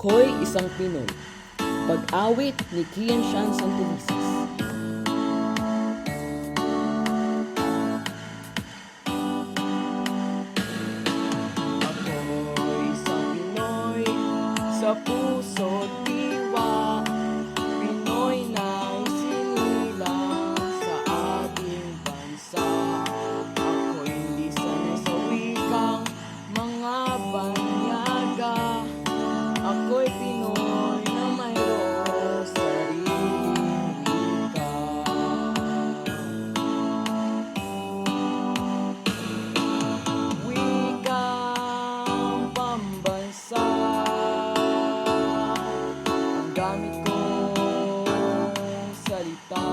Ako'y isang Pinoy. Pag-awit ni Kian Shan Santelices. Ako'y isang Pinoy sa puso't diwa. Pinoy na isinilang sa ating bansa. Ako'y hindi sanay sa wikang mga banyaga. Ako'y Pinoy na mayroong sariling wika. Wikang pambansa ang gamit kong salita.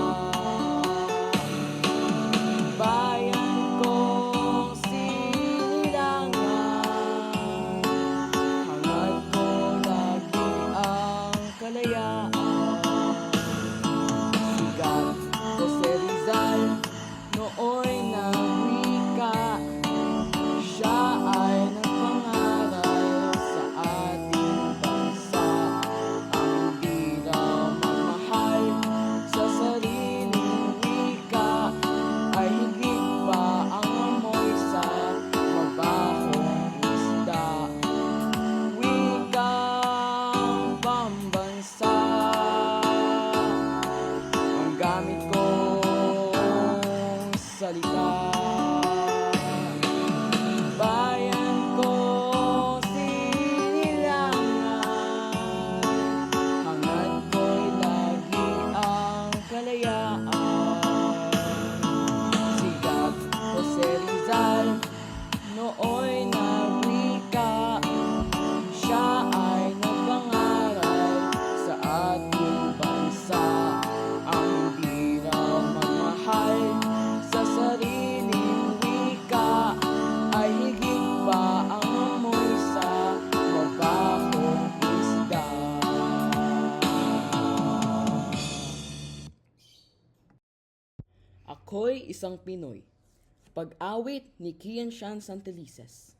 Bayan kong sinilangan, hangad ko lagi ang kalayaan. Sigat Jose Rizal nooy nagwika, siya ay nagpangaral sa ating bansa. Ang hindi raw magmahal sa sariling wika ay higit pa ang amoy sa mabahong isda. Wikang pambansa ang gamit kong salita. Bayan ko sinilangan, hangad ko'y lagi ang kalayaan. Sigat Jose Rizal nooy nagwika, siya ay nagpangaral sa ating bansa. Ang hindi raw magmahal sa sariling wika ay higit pa ang amoy sa mabahong isda. Ako'y isang Pinoy. Pag-awit ni Kian Shan Santelices.